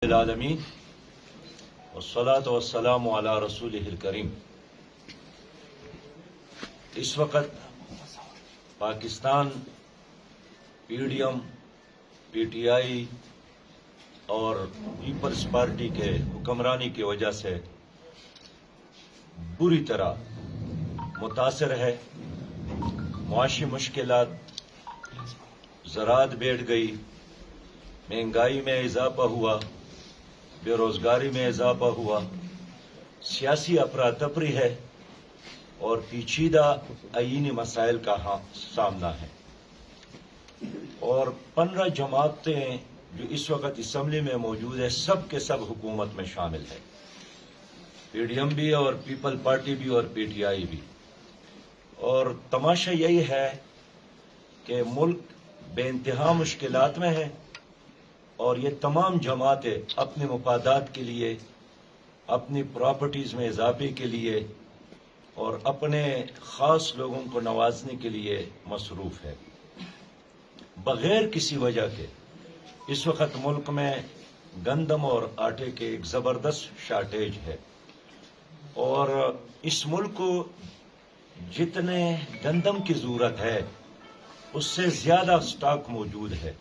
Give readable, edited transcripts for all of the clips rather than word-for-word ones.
العالمین والصلاة والسلام علی رسولہ الکریم۔ اس وقت Pakistan P D M, P T I اور پیپلز پارٹی کے حکمرانی کی وجہ سے بری طرح متاثر ہے۔ معاشی مشکلات، زراعت بیٹھ گئی، مہنگائی میں اضافہ ہوا، بے روزگاری میں اضافہ ہوا، سیاسی افراتفری ہے اور پیچیدہ آئینی مسائل کا سامنا ہے۔ اور 15 جماعتیں جو اس وقت اسمبلی میں موجود ہے، سب کے سب حکومت میں شامل ہے، پی ڈی ایم بھی اور پیپل پارٹی بھی اور پی ٹی آئی بھی۔ اور تماشا یہی ہے کہ ملک بے انتہا مشکلات میں ہے اور یہ تمام جماعتیں اپنے مفادات کے لیے، اپنی پراپرٹیز میں اضافے کے لیے اور اپنے خاص لوگوں کو نوازنے کے لیے مصروف ہے، بغیر کسی وجہ کے۔ اس وقت ملک میں گندم اور آٹے کے ایک زبردست شارٹیج ہے اور اس ملک کو جتنے گندم کی ضرورت ہے اس سے زیادہ سٹاک موجود ہے۔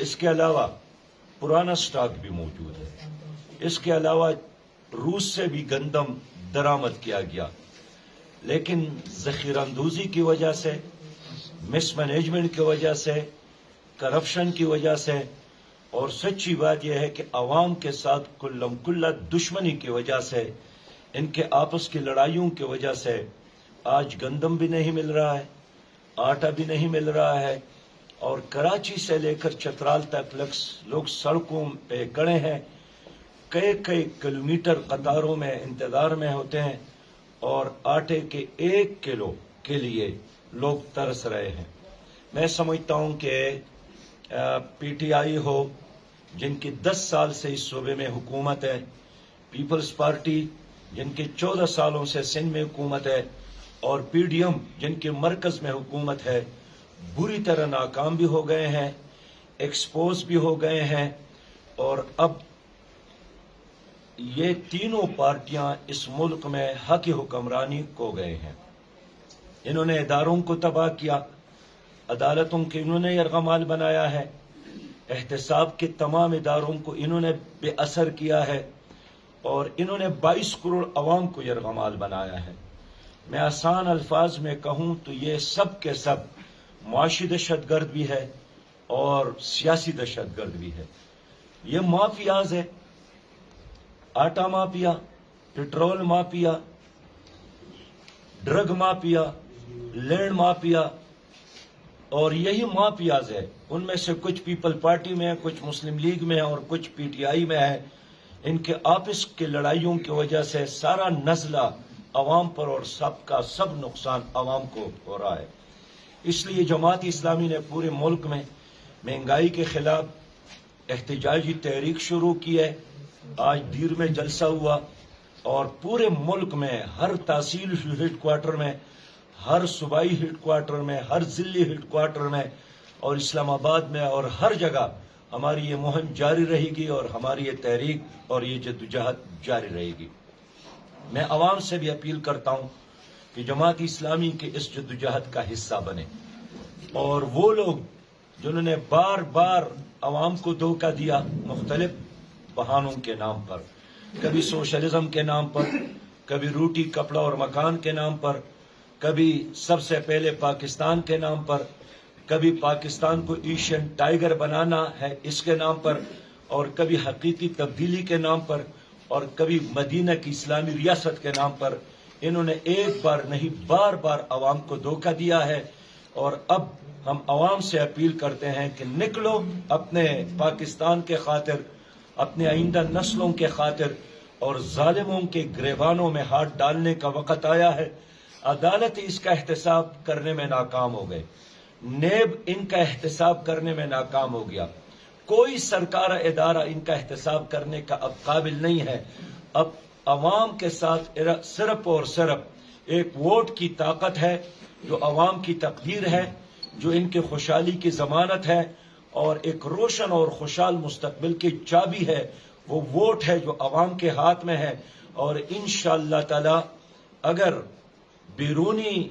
اس کے علاوہ پرانا سٹاک بھی موجود ہے۔ اس کے علاوہ روس سے بھی گندم درآمد کیا گیا، لیکن ذخیرہ اندوزی کی وجہ سے، مس مینجمنٹ کی وجہ سے، کرپشن کی وجہ سے، اور سچی بات یہ ہے کہ عوام کے ساتھ کلم کلہ دشمنی کی وجہ سے، ان کے آپس کی لڑائیوں کی وجہ سے آج گندم بھی نہیں مل رہا ہے، آٹا بھی نہیں مل رہا ہے، اور کراچی سے لے کر چترال تک لوگ سڑکوں پہ کھڑے ہیں، کئی کلومیٹر قطاروں میں انتظار میں ہوتے ہیں اور آٹے کے 1 کلو کے لیے لوگ ترس رہے ہیں۔ میں سمجھتا ہوں کہ پی ٹی آئی ہو، جن کی 10 سال سے اس صوبے میں حکومت ہے، پیپلز پارٹی جن کی 14 سالوں سے سندھ میں حکومت ہے، اور پی ڈی ایم جن کے مرکز میں حکومت ہے، بری طرح ناکام بھی ہو گئے ہیں، ایکسپوز بھی ہو گئے ہیں، اور اب یہ تینوں پارٹیاں اس ملک میں حق حکمرانی کو گئے ہیں۔ انہوں نے اداروں کو تباہ کیا، عدالتوں کے انہوں نے یرغمال بنایا ہے، احتساب کے تمام اداروں کو انہوں نے بے اثر کیا ہے، اور انہوں نے 22 کروڑ عوام کو یرغمال بنایا ہے۔ میں آسان الفاظ میں کہوں تو یہ سب کے سب معاشی دہشت گرد بھی ہے اور سیاسی دہشت گرد بھی ہے۔ یہ مافیاز ہے، آٹا mafia, petrol mafia, drug mafia, land mafia, اور یہی مافیاز ہے۔ ان میں سے کچھ پیپل پارٹی میں ہے، کچھ مسلم لیگ میں ہے اور کچھ پی ٹی آئی میں ہے۔ ان کے آپس کی لڑائیوں کی وجہ سے سارا نزلہ عوام پر اور سب نقصان عوام کو ہو رہا ہے۔ اس لیے جماعت اسلامی نے پورے ملک میں مہنگائی کے خلاف احتجاجی تحریک شروع کی ہے۔ آج دیر میں جلسہ ہوا اور پورے ملک میں ہر تحصیل ہیڈ کوارٹر میں، ہر صوبائی ہیڈ کوارٹر میں، ہر ضلعی ہیڈ کوارٹر میں اور اسلام آباد میں اور ہر جگہ ہماری یہ مہم جاری رہے گی اور ہماری یہ تحریک اور یہ جدوجہد جاری رہے گی۔ میں عوام سے بھی اپیل کرتا ہوں کہ جماعت اسلامی کے اس جدوجہد کا حصہ بنے، اور وہ لوگ جنہوں نے بار بار عوام کو دھوکہ دیا مختلف بہانوں کے نام پر، کبھی سوشلزم کے نام پر، کبھی روٹی کپڑا اور مکان کے نام پر، کبھی سب سے پہلے پاکستان کے نام پر، کبھی پاکستان کو ایشین ٹائیگر بنانا ہے اس کے نام پر، اور کبھی حقیقی تبدیلی کے نام پر، اور کبھی مدینہ کی اسلامی ریاست کے نام پر، انہوں نے ایک بار نہیں بار بار عوام کو دھوکہ دیا ہے۔ اور اب ہم عوام سے اپیل کرتے ہیں کہ نکلو، اپنے پاکستان کے خاطر، اپنے آئندہ نسلوں کے خاطر، اور ظالموں کے گریبانوں میں ہاتھ ڈالنے کا وقت آیا ہے۔ عدالت اس کا احتساب کرنے میں ناکام ہو گئے، نیب ان کا احتساب کرنے میں ناکام ہو گیا، کوئی سرکار ادارہ ان کا احتساب کرنے کا اب قابل نہیں ہے۔ اب عوام کے ساتھ صرف اور صرف ایک ووٹ کی طاقت ہے، جو عوام کی تقدیر ہے، جو ان کی خوشحالی کی ضمانت ہے، اور ایک روشن اور خوشحال مستقبل کی چابی ہے، وہ ووٹ ہے جو عوام کے ہاتھ میں ہے. اور انشاءاللہ تعالی اگر بیرونی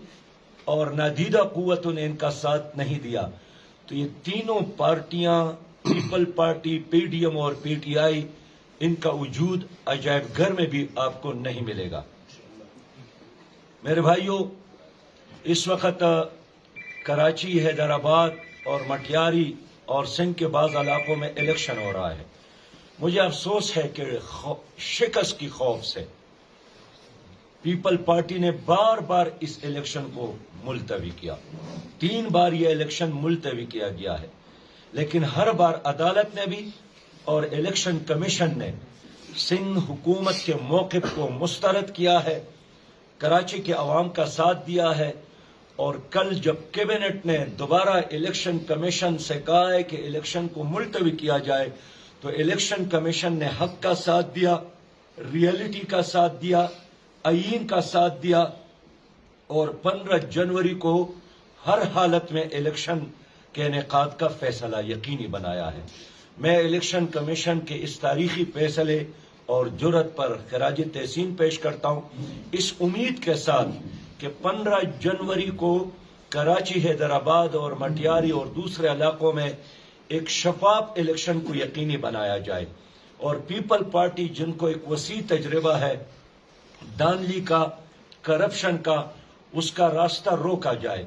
اور نادیدہ قوتوں نے ان کا ساتھ نہیں دیا تو یہ تینوں پارٹیاں، People Party, P D M اور پی ٹی آئی، ان کا وجود عجائب گھر میں بھی آپ کو نہیں ملے گا. میرے بھائیوں، اس وقت کراچی، حیدرآباد اور مٹیاری اور سندھ کے بعض علاقوں میں الیکشن ہو رہا ہے. مجھے افسوس ہے کہ شکست کی خوف سے پیپل پارٹی نے بار بار اس الیکشن کو ملتوی کیا. 3 بار یہ الیکشن ملتوی کیا گیا ہے، لیکن ہر بار عدالت نے بھی اور الیکشن کمیشن نے سندھ حکومت کے موقف کو مسترد کیا ہے، کراچی کے عوام کا ساتھ دیا ہے. اور کل جب کیبنٹ نے دوبارہ الیکشن کمیشن سے کہا ہے کہ الیکشن کو ملتوی کیا جائے تو الیکشن کمیشن نے حق کا ساتھ دیا، ریئلٹی کا ساتھ دیا، آئین کا ساتھ دیا اور 15 جنوری کو ہر حالت میں الیکشن کے انعقاد کا فیصلہ یقینی بنایا ہے. میں الیکشن کمیشن کے اس تاریخی فیصلے اور جرأت پر خراج تحسین پیش کرتا ہوں، اس امید کے ساتھ کہ 15 جنوری کو کراچی، حیدرآباد اور مٹیاری اور دوسرے علاقوں میں ایک شفاف الیکشن کو یقینی بنایا جائے اور پیپل پارٹی، جن کو ایک وسیع تجربہ ہے دھاندلی کا، کرپشن کا، اس کا راستہ روکا جائے.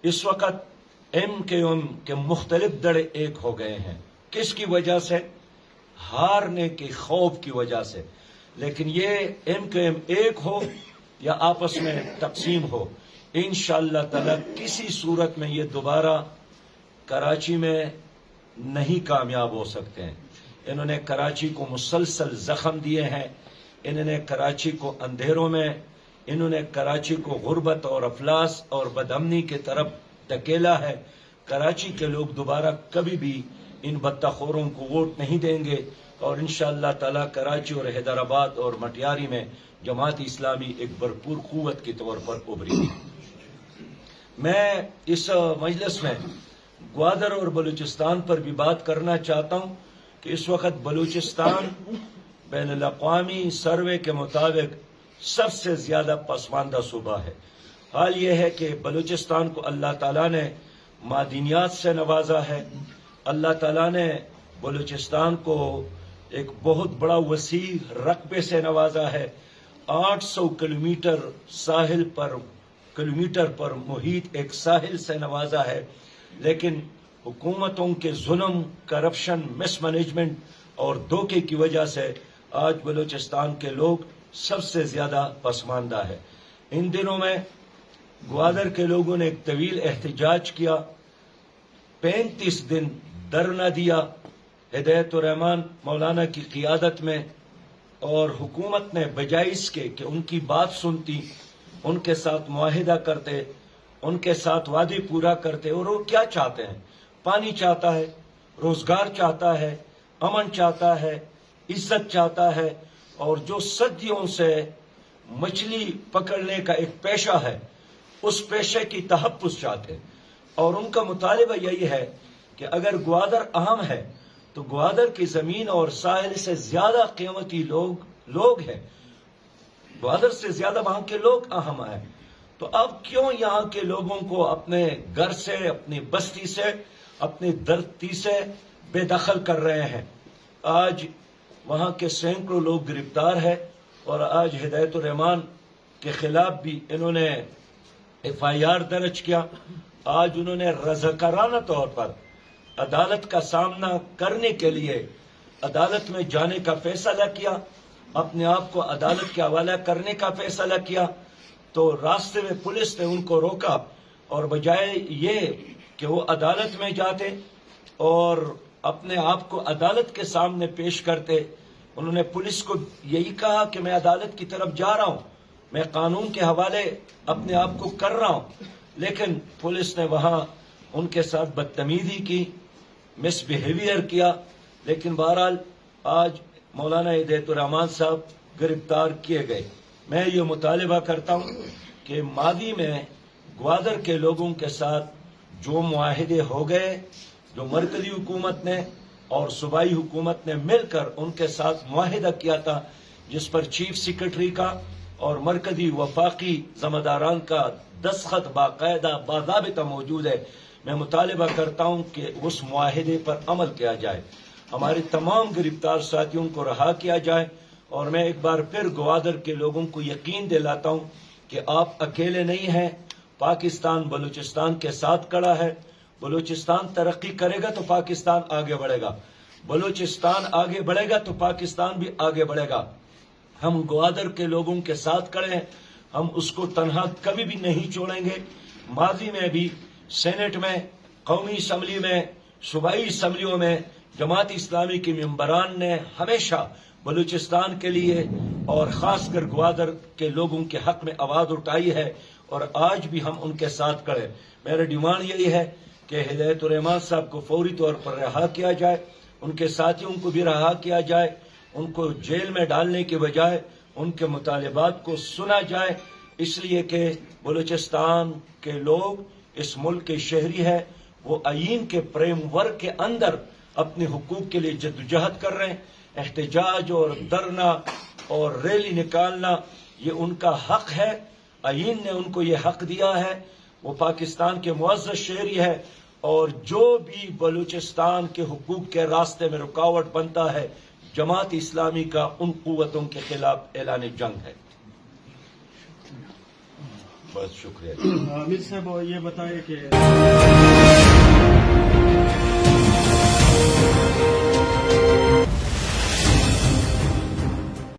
اس وقت ایم کیو ایم کے مختلف دڑے ایک ہو گئے ہیں. کس کی وجہ سے؟ ہارنے کے خوف کی وجہ سے. لیکن یہ ایم کیو ایم ایک ہو یا آپس میں تقسیم ہو، انشاءاللہ تعالی کسی صورت میں یہ دوبارہ کراچی میں نہیں کامیاب ہو سکتے ہیں. انہوں نے کراچی کو مسلسل زخم دیے ہیں، انہوں نے کراچی کو اندھیروں میں، انہوں نے کراچی کو غربت اور افلاس اور بدامنی کی طرف دھکیلا ہے. کراچی کے لوگ دوبارہ کبھی بھی ان بدتخوروں کو ووٹ نہیں دیں گے اور انشاءاللہ تعالی کراچی اور حیدرآباد اور مٹیاری میں جماعت اسلامی ایک بھرپور قوت کے طور پر ابھری گی. میں اس مجلس میں گوادر اور بلوچستان پر بھی بات کرنا چاہتا ہوں کہ اس وقت بلوچستان بین الاقوامی سروے کے مطابق سب سے زیادہ پسماندہ صوبہ ہے. حال یہ ہے کہ بلوچستان کو اللہ تعالیٰ نے معدنیات سے نوازا ہے. اللہ تعالیٰ نے بلوچستان کو ایک بہت بڑا وسیع رقبے سے نوازا ہے. 800 کلومیٹر پر محیط ایک ساحل سے نوازا ہے. لیکن حکومتوں کے ظلم، کرپشن، مس مینجمنٹ اور دھوکے کی وجہ سے آج بلوچستان کے لوگ سب سے زیادہ پسماندہ ہے. ان دنوں میں گوادر کے لوگوں نے ایک طویل احتجاج کیا، 35 دن دھرنا دیا ہدایت الرحمان مولانا کی قیادت میں، اور حکومت نے بجائے اس کے کہ ان کی بات سنتی، ان کے ساتھ معاہدہ کرتے، ان کے ساتھ وعدے پورا کرتے. اور وہ کیا چاہتے ہیں؟ پانی چاہتا ہے، روزگار چاہتا ہے، امن چاہتا ہے، عزت چاہتا ہے، اور جو صدیوں سے مچھلی پکڑنے کا ایک پیشہ ہے اس پیشے کی تحفظ چاہتے ہیں. اور ان کا مطالبہ یہی ہے کہ اگر گوادر اہم ہے تو گوادر کی زمین اور ساحل سے زیادہ قیمتی لوگ ہیں، گوادر سے زیادہ وہاں کے لوگ اہم ہیں. تو اب کیوں یہاں کے لوگوں کو اپنے گھر سے، اپنی بستی سے، اپنی دھرتی سے بے دخل کر رہے ہیں؟ آج وہاں کے سینکڑوں لوگ گرفتار ہیں اور آج ہدایت الرحمان کے خلاف بھی انہوں نے ایف آئی آر درج کیا. آج انہوں نے رضاکارانہ طور پر عدالت کا سامنا کرنے کے لیے عدالت میں جانے کا فیصلہ کیا، اپنے آپ کو عدالت کے حوالہ کرنے کا فیصلہ کیا. تو راستے میں پولیس نے ان کو روکا اور بجائے یہ کہ وہ عدالت میں جاتے اور اپنے آپ کو عدالت کے سامنے پیش کرتے، انہوں نے پولیس کو یہی کہا کہ میں عدالت کی طرف جا رہا ہوں، میں قانون کے حوالے اپنے آپ کو کر رہا ہوں. لیکن پولیس نے وہاں ان کے ساتھ بدتمیزی کی، مس بیہیویئر کیا. لیکن بہرحال آج مولانا ہدایت الرحمان صاحب گرفتار کیے گئے. میں یہ مطالبہ کرتا ہوں کہ ماضی میں گوادر کے لوگوں کے ساتھ جو معاہدے ہو گئے جو مرکزی حکومت نے اور صوبائی حکومت نے مل کر ان کے ساتھ معاہدہ کیا تھا، جس پر چیف سیکرٹری کا اور مرکزی وفاقی ذمہ داران کا دستخط باقاعدہ باضابطہ موجود ہے، میں مطالبہ کرتا ہوں کہ اس معاہدے پر عمل کیا جائے، ہمارے تمام گرفتار ساتھیوں کو رہا کیا جائے، اور میں ایک بار پھر گوادر کے لوگوں کو یقین دلاتا ہوں کہ آپ اکیلے نہیں ہیں، پاکستان بلوچستان کے ساتھ کھڑا ہے۔ بلوچستان ترقی کرے گا تو پاکستان آگے بڑھے گا، بلوچستان آگے بڑھے گا تو پاکستان بھی آگے بڑھے گا۔ ہم گوادر کے لوگوں کے ساتھ کھڑے ہیں، ہم اس کو تنہا کبھی بھی نہیں چھوڑیں گے۔ ماضی میں بھی سینٹ میں، قومی اسمبلی میں، صوبائی اسمبلیوں میں جماعت اسلامی کے ممبران نے ہمیشہ بلوچستان کے لیے اور خاص کر گوادر کے لوگوں کے حق میں آواز اٹھائی ہے، اور آج بھی ہم ان کے ساتھ کھڑے۔ میرا ڈیمانڈ یہی ہے کہ ہدایت الرحمان صاحب کو فوری طور پر رہا کیا جائے، ان کے ساتھیوں کو بھی رہا کیا جائے، ان کو جیل میں ڈالنے کے بجائے ان کے مطالبات کو سنا جائے، اس لیے کہ بلوچستان کے لوگ اس ملک کے شہری ہیں، وہ آئین کے فریم ورک کے اندر اپنے حقوق کے لیے جدوجہد کر رہے ہیں۔ احتجاج اور دھرنا اور ریلی نکالنا یہ ان کا حق ہے، آئین نے ان کو یہ حق دیا ہے، وہ پاکستان کے معزز شہری ہے، اور جو بھی بلوچستان کے حقوق کے راستے میں رکاوٹ بنتا ہے، جماعت اسلامی کا ان قوتوں کے خلاف اعلان جنگ ہے۔ بس شکریہ۔ عامر صاحب یہ بتائیں کہ